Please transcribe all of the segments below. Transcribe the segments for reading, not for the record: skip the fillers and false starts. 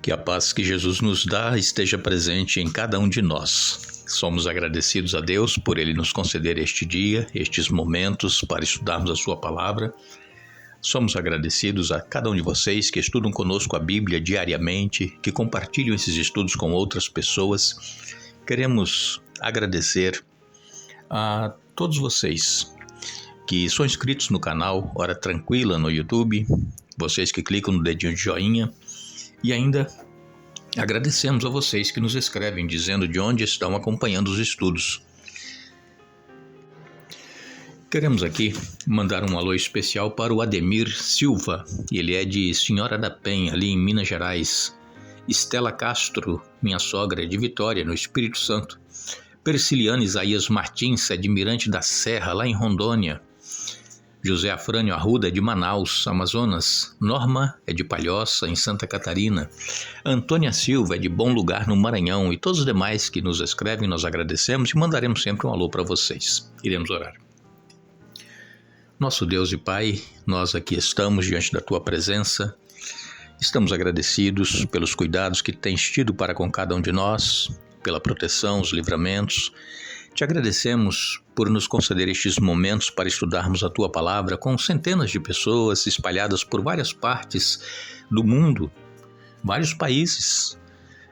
Que a paz que Jesus nos dá esteja presente em cada um de nós. Somos agradecidos a Deus por Ele nos conceder este dia, estes momentos para estudarmos a Sua Palavra. Somos agradecidos a cada um de vocês que estudam conosco a Bíblia diariamente, que compartilham esses estudos com outras pessoas. Queremos agradecer a todos vocês que são inscritos no canal Hora Tranquila no YouTube, vocês que clicam no dedinho de joinha, e ainda agradecemos a vocês que nos escrevem dizendo de onde estão acompanhando os estudos. Queremos aqui mandar um alô especial para o Ademir Silva, ele é de Senhora da Penha, ali em Minas Gerais. Estela Castro, minha sogra, é de Vitória, no Espírito Santo. Persiliane Isaías Martins, é de Mirante da Serra, lá em Rondônia. José Afrânio Arruda, é de Manaus, Amazonas. Norma é de Palhoça, em Santa Catarina. Antônia Silva é de Bom Lugar, no Maranhão. E todos os demais que nos escrevem, nós agradecemos e mandaremos sempre um alô para vocês. Iremos orar. Nosso Deus e Pai, nós aqui estamos diante da Tua presença. Estamos agradecidos pelos cuidados que tens tido para com cada um de nós, pela proteção, os livramentos. Te agradecemos por nos conceder estes momentos para estudarmos a Tua Palavra com centenas de pessoas espalhadas por várias partes do mundo, vários países.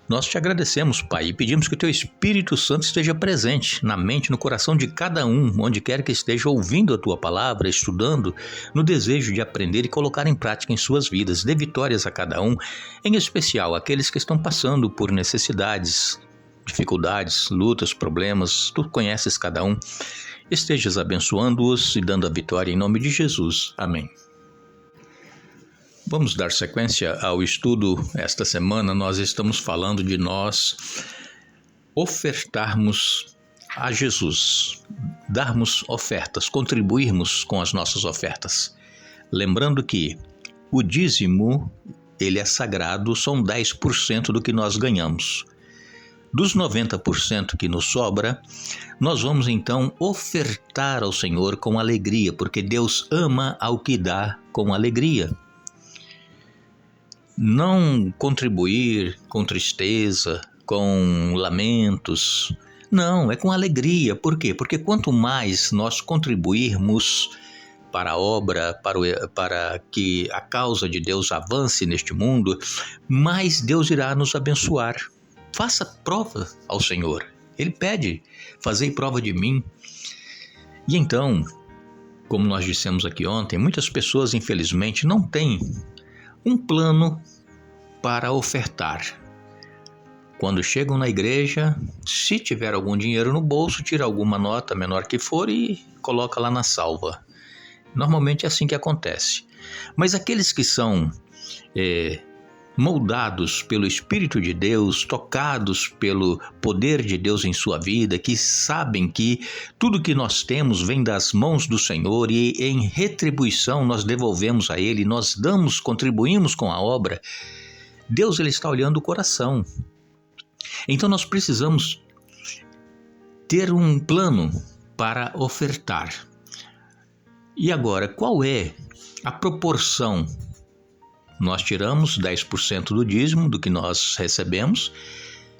Nós te agradecemos, Pai, e pedimos que o Teu Espírito Santo esteja presente na mente, no coração de cada um, onde quer que esteja ouvindo a Tua Palavra, estudando, no desejo de aprender e colocar em prática em suas vidas. Dê vitórias a cada um, em especial aqueles que estão passando por necessidades, dificuldades, lutas, problemas. Tu conheces cada um. Estejas abençoando-os e dando a vitória em nome de Jesus. Amém. Vamos dar sequência ao estudo. Esta semana nós estamos falando de nós ofertarmos a Jesus, darmos ofertas, contribuirmos com as nossas ofertas. Lembrando que o dízimo, ele é sagrado, são 10% do que nós ganhamos. Dos 90% que nos sobra, nós vamos então ofertar ao Senhor com alegria, porque Deus ama ao que dá com alegria. Não contribuir com tristeza, com lamentos. Não, é com alegria. Por quê? Porque quanto mais nós contribuirmos para a obra, para que a causa de Deus avance neste mundo, mais Deus irá nos abençoar. Faça prova ao Senhor. Ele pede, fazei prova de mim. E então, como nós dissemos aqui ontem, muitas pessoas infelizmente não têm um plano para ofertar. Quando chegam na igreja, se tiver algum dinheiro no bolso, tira alguma nota menor que for e coloca lá na salva. Normalmente é assim que acontece. Mas aqueles que são moldados pelo Espírito de Deus, tocados pelo poder de Deus em sua vida, que sabem que tudo que nós temos vem das mãos do Senhor e em retribuição nós devolvemos a Ele, nós damos, contribuímos com a obra, Deus ele está olhando o coração. Então nós precisamos ter um plano para ofertar. E agora, qual é a proporção? Nós tiramos 10% do dízimo, do que nós recebemos,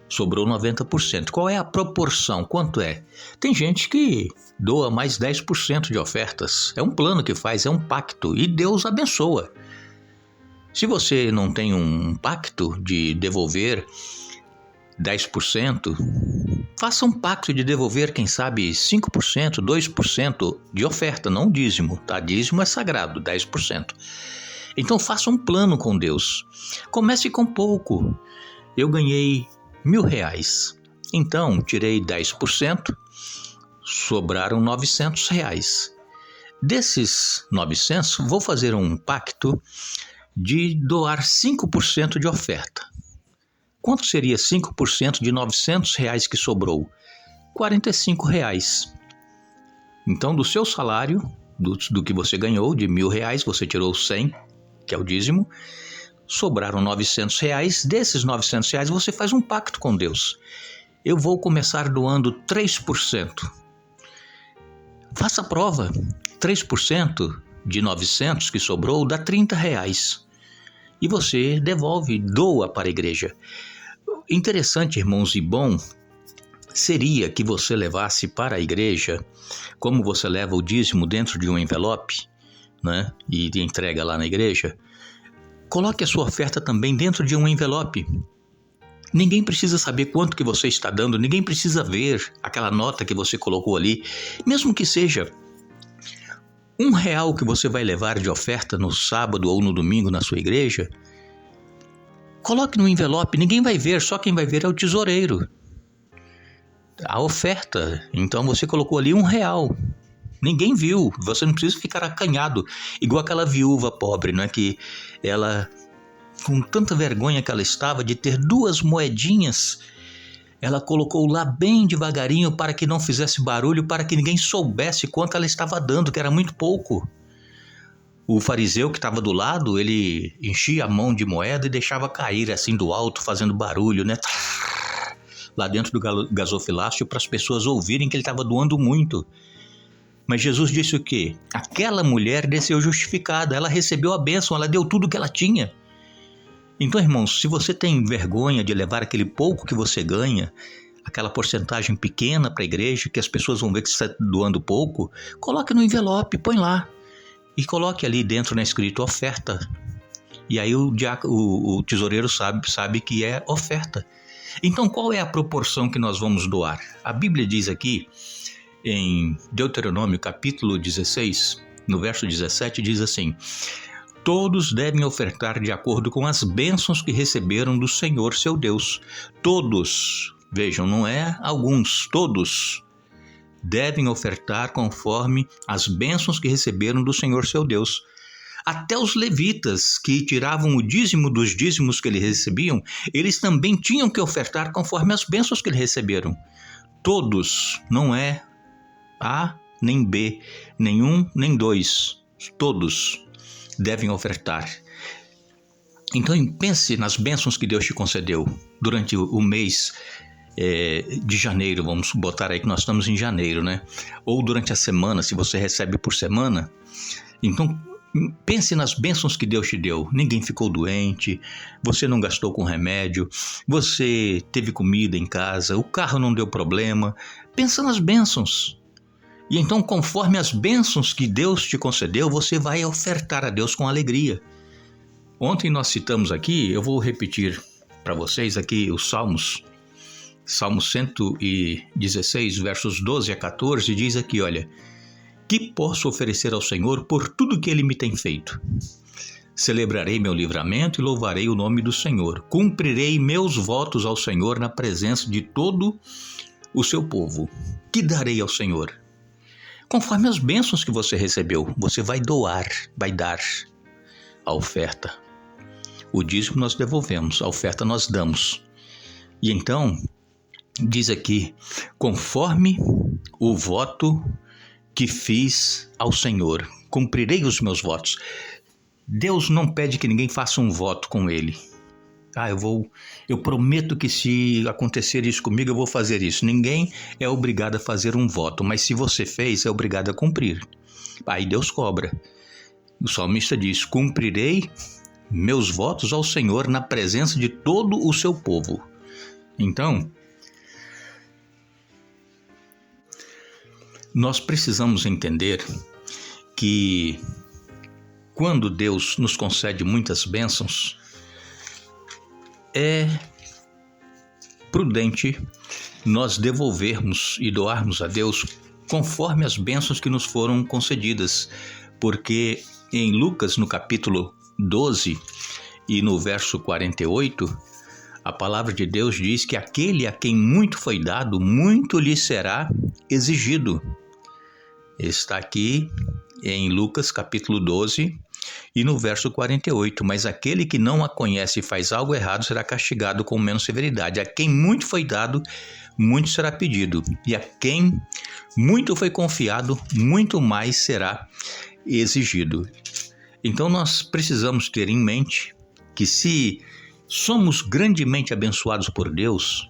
sobrou 90%. Qual é a proporção? Quanto é? Tem gente que doa mais 10% de ofertas. É um plano que faz, é um pacto, e Deus abençoa. Se você não tem um pacto de devolver 10%, faça um pacto de devolver, quem sabe, 5%, 2% de oferta, não dízimo, tá? Dízimo é sagrado, 10%. Então faça um plano com Deus. Comece com pouco. Eu ganhei R$1.000. Então tirei 10%, sobraram R$900. Desses 900, vou fazer um pacto de doar 5% de oferta. Quanto seria 5% de R$900 que sobrou? R$45. Então do seu salário, do que você ganhou, de R$1.000, você tirou 100, que é o dízimo, sobraram R$900. Desses R$900 você faz um pacto com Deus. Eu vou começar doando 3%. Faça a prova. 3% de 900 que sobrou dá R$30. e você devolve, doa para a igreja. Interessante, irmãos, e bom seria que você levasse para a igreja, como você leva o dízimo dentro de um envelope, né, e entrega lá na igreja, coloque a sua oferta também dentro de um envelope. Ninguém precisa saber quanto que você está dando, ninguém precisa ver aquela nota que você colocou ali, mesmo que seja R$1 que você vai levar de oferta no sábado ou no domingo na sua igreja. Coloque no envelope, ninguém vai ver, só quem vai ver é o tesoureiro. A oferta, então você colocou ali R$1. Ninguém viu, você não precisa ficar acanhado, igual aquela viúva pobre, não é, que ela, com tanta vergonha que ela estava de ter 2 moedinhas, ela colocou lá bem devagarinho para que não fizesse barulho, para que ninguém soubesse quanto ela estava dando, que era muito pouco. O fariseu que estava do lado, ele enchia a mão de moeda e deixava cair assim do alto, fazendo barulho, né? Lá dentro do gasofilácio, para as pessoas ouvirem que ele estava doando muito. Mas Jesus disse o quê? Aquela mulher desceu justificada, ela recebeu a bênção, ela deu tudo o que ela tinha. Então, irmãos, se você tem vergonha de levar aquele pouco que você ganha, aquela porcentagem pequena para a igreja, que as pessoas vão ver que você está doando pouco, coloque no envelope, põe lá. E coloque ali dentro, né, escrito oferta. E aí o tesoureiro sabe que é oferta. Então, qual é a proporção que nós vamos doar? A Bíblia diz aqui, em Deuteronômio capítulo 16, no verso 17, diz assim: todos devem ofertar de acordo com as bênçãos que receberam do Senhor seu Deus. Todos, vejam, não é alguns, todos devem ofertar conforme as bênçãos que receberam do Senhor seu Deus. Até os levitas, que tiravam o dízimo dos dízimos que eles recebiam, eles também tinham que ofertar conforme as bênçãos que eles receberam. Todos, não é A nem B, nem um nem dois, todos devem ofertar. Então pense nas bênçãos que Deus te concedeu durante o mês de janeiro, vamos botar aí que nós estamos em janeiro, né? Ou durante a semana, se você recebe por semana. Então pense nas bênçãos que Deus te deu. Ninguém ficou doente, você não gastou com remédio, você teve comida em casa, o carro não deu problema. Pensa nas bênçãos. E então, conforme as bênçãos que Deus te concedeu, você vai ofertar a Deus com alegria. Ontem nós citamos aqui, eu vou repetir para vocês aqui os Salmos. Salmo 116, versos 12 a 14, diz aqui, olha: que posso oferecer ao Senhor por tudo que Ele me tem feito? Celebrarei meu livramento e louvarei o nome do Senhor. Cumprirei meus votos ao Senhor na presença de todo o seu povo. Que darei ao Senhor? Conforme as bênçãos que você recebeu, você vai doar, vai dar a oferta. O dízimo nós devolvemos, a oferta nós damos. E então, diz aqui, conforme o voto que fiz ao Senhor, cumprirei os meus votos. Deus não pede que ninguém faça um voto com Ele. Eu prometo que se acontecer isso comigo, eu vou fazer isso. Ninguém é obrigado a fazer um voto, mas se você fez, é obrigado a cumprir. Aí Deus cobra. O salmista diz: cumprirei meus votos ao Senhor na presença de todo o seu povo. Então, nós precisamos entender que quando Deus nos concede muitas bênçãos, é prudente nós devolvermos e doarmos a Deus conforme as bênçãos que nos foram concedidas, porque em Lucas, no capítulo 12 e no verso 48, a palavra de Deus diz que aquele a quem muito foi dado, muito lhe será exigido. Está aqui em Lucas capítulo 12 e no verso 48, mas aquele que não a conhece e faz algo errado será castigado com menos severidade. A quem muito foi dado, muito será pedido, e a quem muito foi confiado, muito mais será exigido. Então nós precisamos ter em mente que se somos grandemente abençoados por Deus,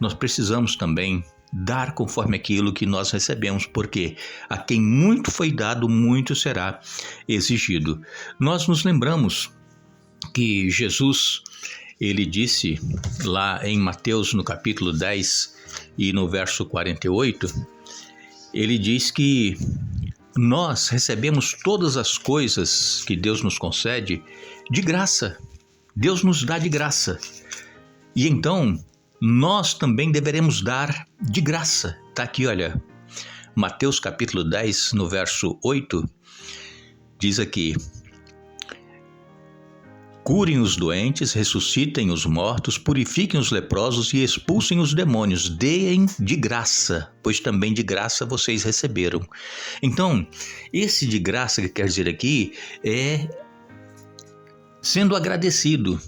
nós precisamos também dar conforme aquilo que nós recebemos, porque a quem muito foi dado, muito será exigido. Nós nos lembramos que Jesus, ele disse lá em Mateus, no capítulo 10 e no verso 48, ele diz que nós recebemos todas as coisas que Deus nos concede de graça. Deus nos dá de graça. E então, nós também deveremos dar de graça. Está aqui, olha, Mateus capítulo 10, no verso 8, diz aqui: curem os doentes, ressuscitem os mortos, purifiquem os leprosos e expulsem os demônios. Deem de graça, pois também de graça vocês receberam. Então, esse de graça que quer dizer aqui é sendo agradecido.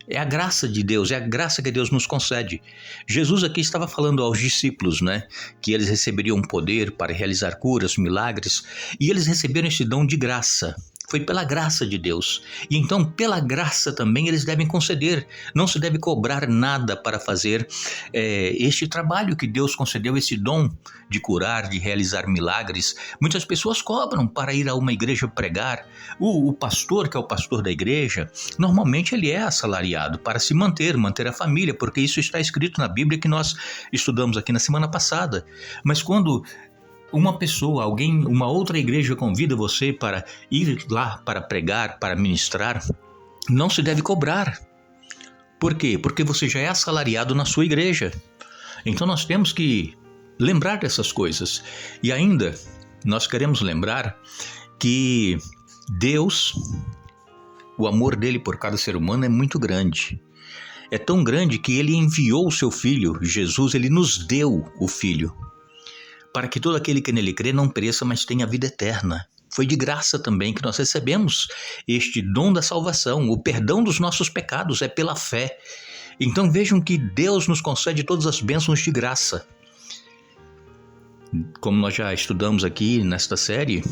É a graça de Deus, é a graça que Deus nos concede. Jesus aqui estava falando aos discípulos, né, que eles receberiam poder para realizar curas, milagres, e eles receberam esse dom de graça. Foi pela graça de Deus. E então, pela graça também, eles devem conceder. Não se deve cobrar nada para fazer este trabalho que Deus concedeu, esse dom de curar, de realizar milagres. Muitas pessoas cobram para ir a uma igreja pregar. O pastor, que é o pastor da igreja, normalmente ele é assalariado para se manter a família, porque isso está escrito na Bíblia que nós estudamos aqui na semana passada. Mas quando uma pessoa, alguém, uma outra igreja convida você para ir lá para pregar, para ministrar, não se deve cobrar. Por quê? Porque você já é assalariado na sua igreja. Então nós temos que lembrar dessas coisas. E ainda, nós queremos lembrar que Deus, o amor dele por cada ser humano é muito grande. É tão grande que ele enviou o seu Filho, Jesus, ele nos deu o Filho, para que todo aquele que nele crê não pereça, mas tenha vida eterna. Foi de graça também que nós recebemos este dom da salvação. O perdão dos nossos pecados é pela fé. Então vejam que Deus nos concede todas as bênçãos de graça. Como nós já estudamos aqui nesta série,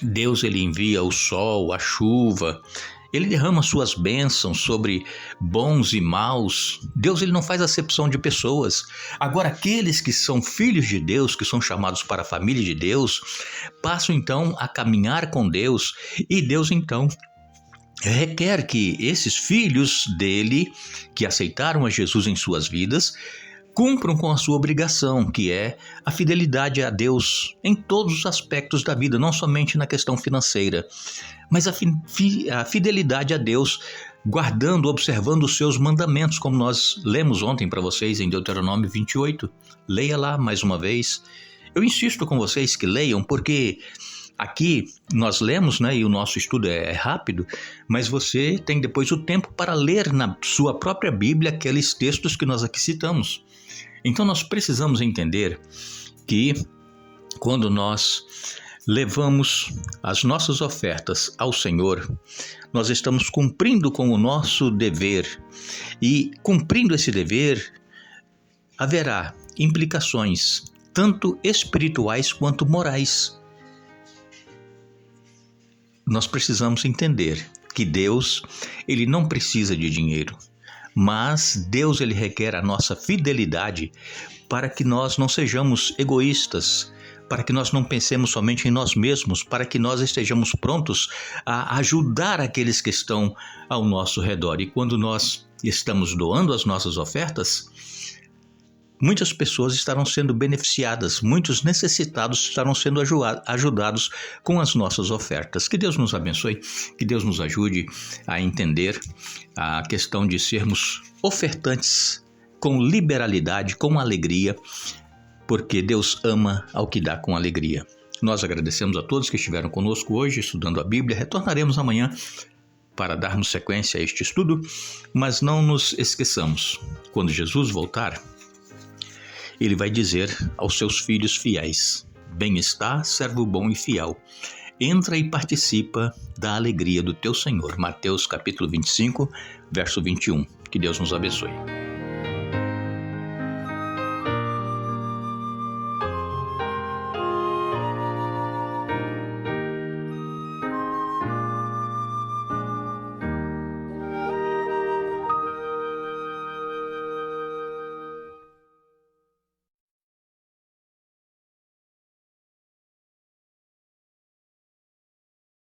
Deus ele envia o sol, a chuva, ele derrama suas bênçãos sobre bons e maus. Deus ele não faz acepção de pessoas. Agora, aqueles que são filhos de Deus, que são chamados para a família de Deus, passam então a caminhar com Deus, e Deus então requer que esses filhos dele, que aceitaram a Jesus em suas vidas, cumpram com a sua obrigação, que é a fidelidade a Deus em todos os aspectos da vida, não somente na questão financeira, mas a fidelidade a Deus, guardando, observando os seus mandamentos, como nós lemos ontem para vocês em Deuteronômio 28. Leia lá mais uma vez. Eu insisto com vocês que leiam, porque aqui nós lemos, né, e o nosso estudo é rápido, mas você tem depois o tempo para ler na sua própria Bíblia aqueles textos que nós aqui citamos. Então nós precisamos entender que quando nós levamos as nossas ofertas ao Senhor, nós estamos cumprindo com o nosso dever, e cumprindo esse dever haverá implicações tanto espirituais quanto morais. Nós precisamos entender que Deus, ele não precisa de dinheiro, mas Deus ele requer a nossa fidelidade para que nós não sejamos egoístas, para que nós não pensemos somente em nós mesmos, para que nós estejamos prontos a ajudar aqueles que estão ao nosso redor. E quando nós estamos doando as nossas ofertas, muitas pessoas estarão sendo beneficiadas, muitos necessitados estarão sendo ajudados com as nossas ofertas. Que Deus nos abençoe, que Deus nos ajude a entender a questão de sermos ofertantes com liberalidade, com alegria, porque Deus ama ao que dá com alegria. Nós agradecemos a todos que estiveram conosco hoje estudando a Bíblia. Retornaremos amanhã para darmos sequência a este estudo, mas não nos esqueçamos, quando Jesus voltar, ele vai dizer aos seus filhos fiéis: bem está, servo bom e fiel. Entra e participa da alegria do teu Senhor. Mateus capítulo 25, verso 21. Que Deus nos abençoe.